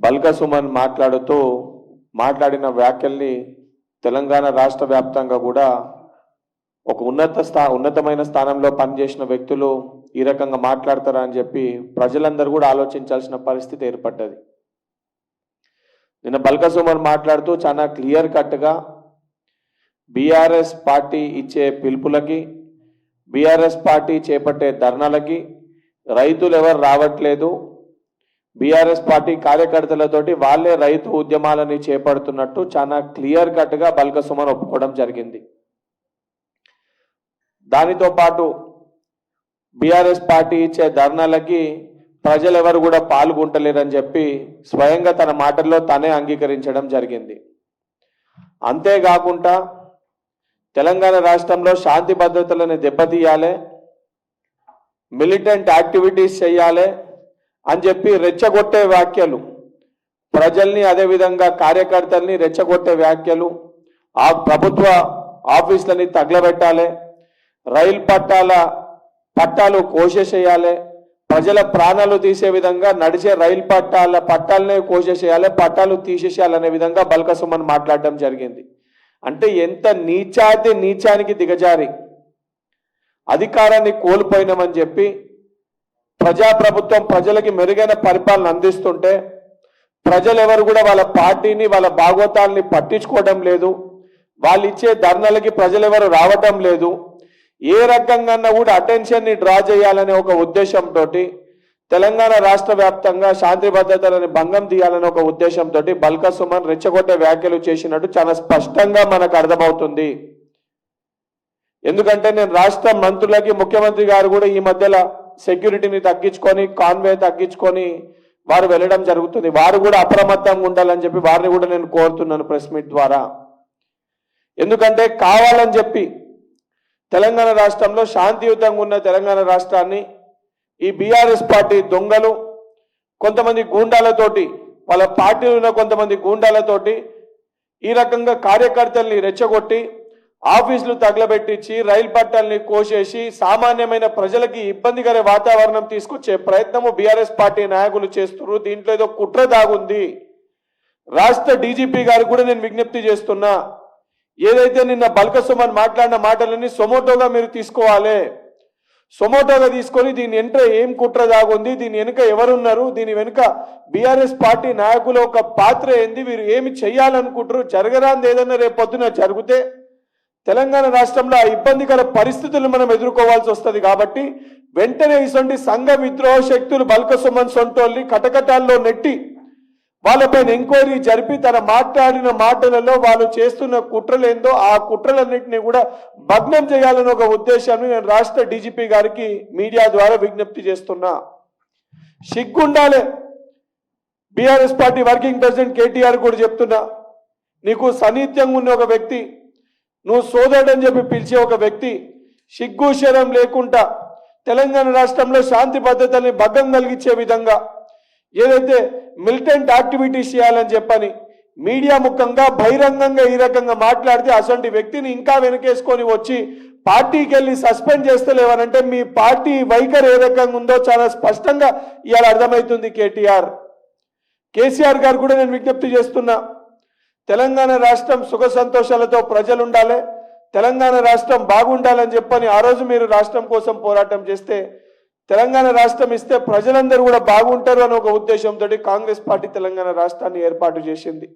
బల్క సుమన్ మాట్లాడిన వ్యాఖ్యల్ని తెలంగాణ రాష్ట్ర వ్యాప్తంగా కూడా ఒక ఉన్నతమైన స్థానంలో పనిచేసిన వ్యక్తులు ఈ రకంగా మాట్లాడతారా అని చెప్పి ప్రజలందరూ కూడా ఆలోచించాల్సిన పరిస్థితి ఏర్పడ్డది. నిన్న బల్క సుమన్ మాట్లాడుతూ చాలా క్లియర్ కట్గా బీఆర్ఎస్ పార్టీ ఇచ్చే పిలుపులకి, బీఆర్ఎస్ పార్టీ చేపట్టే ధర్నాలకి రైతులు ఎవరు రావట్లేదు, బీఆర్ఎస్ పార్టీ కార్యకర్తలతోటి వాళ్ళే రైతు ఉద్యమాలని చేపడుతున్నట్టు చాలా క్లియర్ కట్గా బల్క సుమన్ ఒప్పుకోవడం జరిగింది. దానితో పాటు బీఆర్ఎస్ పార్టీ ఇచ్చే ధర్నాలకి ప్రజలు ఎవరు కూడా పాల్గొంటలేరని చెప్పి స్వయంగా తన మాటల్లో తనే అంగీకరించడం జరిగింది. అంతేకాకుండా తెలంగాణ రాష్ట్రంలో శాంతి భద్రతలను దెబ్బతీయాలి, మిలిటెంట్ యాక్టివిటీస్ చేయాలి అని చెప్పి రెచ్చగొట్టే వ్యాఖ్యలు, ప్రజల్ని అదేవిధంగా కార్యకర్తల్ని రెచ్చగొట్టే వ్యాఖ్యలు, ఆ ప్రభుత్వ ఆఫీసులని తగలబెట్టాలి, రైలు పట్టాలు కోసేసేయాలి, ప్రజల ప్రాణాలు తీసే విధంగా నడిచే రైలు పట్టాలనే కోసేసేయాలి, పట్టాలు తీసేసేయాలనే విధంగా బల్క సుమన్ మాట్లాడడం జరిగింది. అంటే ఎంత నీచానికి దిగజారి అధికారాన్ని కోల్పోయినామని చెప్పి ప్రజాప్రభుత్వం ప్రజలకి మెరుగైన పరిపాలన అందిస్తుంటే ప్రజలు ఎవరు కూడా వాళ్ళ పార్టీని వాళ్ళ భాగోతాలని పట్టించుకోవడం లేదు, వాళ్ళు ఇచ్చే ధర్నాలకి ప్రజలు ఎవరు రావటం లేదు, ఏ రకంగా కూడా అటెన్షన్ని డ్రా చేయాలనే ఒక ఉద్దేశంతో తెలంగాణ రాష్ట్ర వ్యాప్తంగా శాంతి భద్రతలను భంగం తీయాలనే ఒక ఉద్దేశంతో బల్క సుమన్ రెచ్చగొట్టే వ్యాఖ్యలు చేసినట్టు చాలా స్పష్టంగా మనకు అర్థమవుతుంది. ఎందుకంటే నేను రాష్ట్ర మంత్రులకి ముఖ్యమంత్రి గారు కూడా ఈ మధ్యలో సెక్యూరిటీని తగ్గించుకొని కాన్వే తగ్గించుకొని వారు వెళ్ళడం జరుగుతుంది. వారు కూడా అప్రమత్తంగా ఉండాలని చెప్పి వారిని కూడా నేను కోరుతున్నాను ప్రెస్ మీట్ ద్వారా. ఎందుకంటే కావాలని చెప్పి తెలంగాణ రాష్ట్రంలో శాంతియుతంగా ఉన్న తెలంగాణ రాష్ట్రాన్ని ఈ బీఆర్ఎస్ పార్టీ దొంగలు కొంతమంది గూండాలతోటి, వాళ్ళ పార్టీలో ఉన్న కొంతమంది గూండాలతోటి ఈ రకంగా కార్యకర్తల్ని రెచ్చగొట్టి ఆఫీసులు తగలబెట్టించి రైలు పట్టాలని కోసేసి సామాన్యమైన ప్రజలకి ఇబ్బందికర వాతావరణం తీసుకొచ్చే ప్రయత్నము బీఆర్ఎస్ పార్టీ నాయకులు చేస్తున్నారు. దీంట్లో ఏదో కుట్ర దాగుంది. రాష్ట్ర డీజీపీ గారు కూడా నేను విజ్ఞప్తి చేస్తున్నా, ఏదైతే నిన్న బల్క సుమన్ మాట్లాడిన మాటలని సొమోటోగా మీరు తీసుకోవాలి. సొమోటోగా తీసుకొని దీని వెనుక ఏం కుట్ర దాగుంది, దీని వెనుక ఎవరున్నారు, దీని వెనుక బీఆర్ఎస్ పార్టీ నాయకుల ఒక పాత్ర ఏంది, వీరు ఏమి చెయ్యాలనుకుంటారు, జరగరాంది ఏదైనా రేపు పొద్దున జరిగితే తెలంగాణ రాష్ట్రంలో ఆ ఇబ్బందికర పరిస్థితులు మనం ఎదుర్కోవాల్సి వస్తుంది. కాబట్టి వెంటనే ఇటువంటి సంఘ విద్రోహ శక్తులు బల్క సుమన్ సొంటోల్ని కటకటాల్లో నెట్టి వాళ్ళపైన ఎంక్వైరీ జరిపి తన మాట్లాడిన మాటలలో వాళ్ళు చేస్తున్న కుట్రలేందో ఆ కుట్రలన్నింటినీ కూడా భగ్నం చేయాలని ఒక ఉద్దేశాన్ని నేను రాష్ట్ర డీజీపీ గారికి మీడియా ద్వారా విజ్ఞప్తి చేస్తున్నా. సిగ్గుండాలే. BRS party working president KTR కూడా చెప్తున్నా, నీకు సన్నిహిత్యంగా ఉన్న ఒక వ్యక్తి, నువ్వు సోదరుడని చెప్పి పిలిచే ఒక వ్యక్తి సిగ్గు శరం లేకుండా తెలంగాణ రాష్ట్రంలో శాంతి భద్రతల్ని భగ్గం కలిగించే విధంగా ఏదైతే మిలిటెంట్ యాక్టివిటీస్ చేయాలని చెప్పని మీడియా ముఖంగా బహిరంగంగా ఈ రకంగా మాట్లాడితే అసలు వ్యక్తిని ఇంకా వెనకేసుకొని వచ్చి పార్టీకి వెళ్ళి సస్పెండ్ చేస్తలేవనంటే మీ పార్టీ వైఖరి ఏ రకంగా ఉందో చాలా స్పష్టంగా ఇవాళ అర్థమవుతుంది. కేసీఆర్ గారు కూడా నేను విజ్ఞప్తి చేస్తున్నా, తెలంగాణ రాష్ట్రం సుఖ సంతోషాలతో ప్రజలు ఉండాలి, తెలంగాణ రాష్ట్రం బాగుండాలని చెప్పని ఆ రోజు మీరు రాష్ట్రం కోసం పోరాటం చేస్తే తెలంగాణ రాష్ట్రం ఇస్తే ప్రజలందరూ కూడా బాగుంటారు అని ఒక ఉద్దేశంతో కాంగ్రెస్ పార్టీ తెలంగాణ రాష్ట్రాన్ని ఏర్పాటు చేసింది.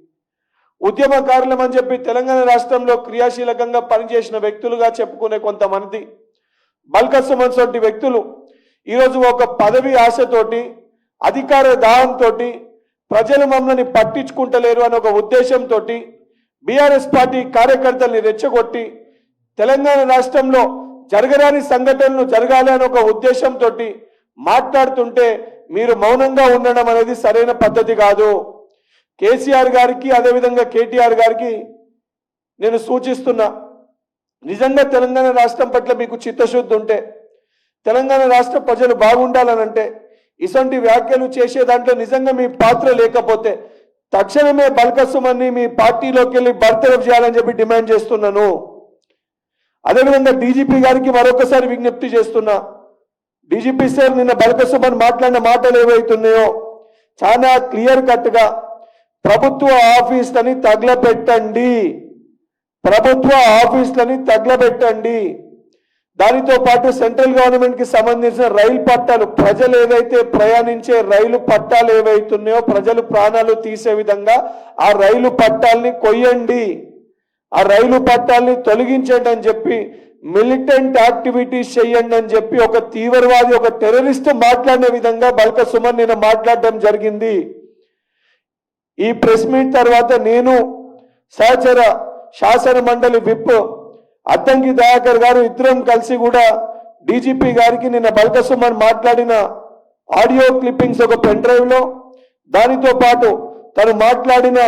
ఉద్యమకారులం అని చెప్పి తెలంగాణ రాష్ట్రంలో క్రియాశీలకంగా పనిచేసిన వ్యక్తులుగా చెప్పుకునే కొంతమంది బల్క సుమన్ వంటి వ్యక్తులు ఈరోజు ఒక పదవి ఆశతోటి అధికార దాహంతో ప్రజలు మమ్మల్ని పట్టించుకుంటలేరు అని ఒక ఉద్దేశంతో బీఆర్ఎస్ పార్టీ కార్యకర్తల్ని రెచ్చగొట్టి తెలంగాణ రాష్ట్రంలో జరగరాని సంఘటనలు జరగాలి అని ఒక ఉద్దేశంతో మాట్లాడుతుంటే మీరు మౌనంగా ఉండడం అనేది సరైన పద్ధతి కాదు. కేసీఆర్ గారికి అదేవిధంగా కేటీఆర్ గారికి నేను సూచిస్తున్నా, నిజంగా తెలంగాణ రాష్ట్రం పట్ల మీకు చిత్తశుద్ధి ఉంటే, తెలంగాణ రాష్ట్ర ప్రజలు బాగుండాలనంటే, ఇటువంటి వ్యాఖ్యలు చేసే దాంట్లో నిజంగా మీ పాత్ర లేకపోతే తక్షణమే బల్క సుమన్ని మీ పార్టీలోకి వెళ్ళి బర్తరఫ్ చేయాలని చెప్పి డిమాండ్ చేస్తున్నాను. అదేవిధంగా డీజీపీ గారికి మరొకసారి విజ్ఞప్తి చేస్తున్నా, డీజీపీ సార్ నిన్న బల్క సుమన్ మాట్లాడిన మాటలు ఏవైతున్నాయో చాలా క్లియర్ కట్ గా ప్రభుత్వ ఆఫీసులని తగలబెట్టండి, ప్రభుత్వ ఆఫీసులని తగలబెట్టండి. దానితో పాటు సెంట్రల్ గవర్నమెంట్ కి సంబంధించిన రైలు పట్టాలు, ప్రజలు ఏదైతే ప్రయాణించే రైలు పట్టాలు ఏవైతున్నాయో ప్రజలు ప్రాణాలు తీసే విధంగా ఆ రైలు పట్టాలని కొయ్యండి, ఆ రైలు పట్టాలని తొలగించండి అని చెప్పి, మిలిటెంట్ యాక్టివిటీస్ చేయండి అని చెప్పి ఒక తీవ్రవాది, ఒక టెర్రరిస్ట్ మాట్లాడిన విధంగా బల్క సుమన్ నిన్న మాట్లాడడం జరిగింది. ఈ ప్రెస్ మీట్ తర్వాత నేను సహచర శాసన మండలి విప్ అద్దంకి దయాకర్ గారు ఇద్దరం కలిసి కూడా డీజీపీ గారికి నిన్న బల్క సుమన్ మాట్లాడిన ఆడియో క్లిప్పింగ్స్ ఒక పెన్ డ్రైవ్ లో, దానితో పాటు తను మాట్లాడిన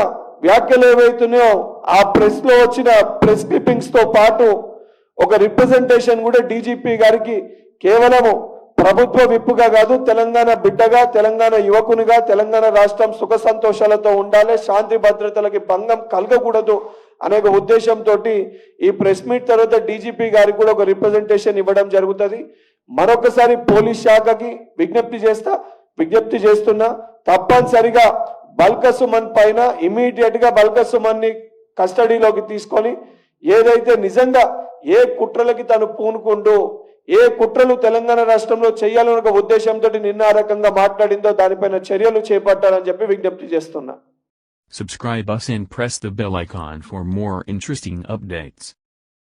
వ్యాఖ్యలు ఏవైతున్నాయో ఆ ప్రెస్ లో వచ్చిన ప్రెస్ క్లిప్పింగ్స్ తో పాటు ఒక రిప్రజెంటేషన్ కూడా డీజీపీ గారికి కేవలము ప్రభుత్వ విప్పుగా కాదు, తెలంగాణ బిడ్డగా, తెలంగాణ యువకునిగా, తెలంగాణ రాష్ట్రం సుఖ సంతోషాలతో ఉండాలి, శాంతి భద్రతలకి భంగం కలగకూడదు అనే ఉద్దేశంతో ఈ ప్రెస్ మీట్ తర్వాత డీజీపీ గారికి కూడా ఒక రిప్రజెంటేషన్ ఇవ్వడం జరుగుతుంది. మరొకసారి పోలీస్ శాఖకి విజ్ఞప్తి చేస్తున్నా, తప్పనిసరిగా బల్క సుమన్ పైన ఇమీడియట్ గా బల్క సుమన్ ని కస్టడీలోకి తీసుకొని ఏదైతే నిజంగా ఏ కుట్రలకి తను పూనుకుంటూ ఏ కుట్రలు తెలంగాణ రాష్ట్రంలో చేయాలని ఒక ఉద్దేశంతో నిన్న ఆ రకంగా మాట్లాడిందో దానిపైన చర్యలు చేపట్టాలని చెప్పి విజ్ఞప్తి చేస్తున్నా. Subscribe us and press the bell icon for more interesting updates.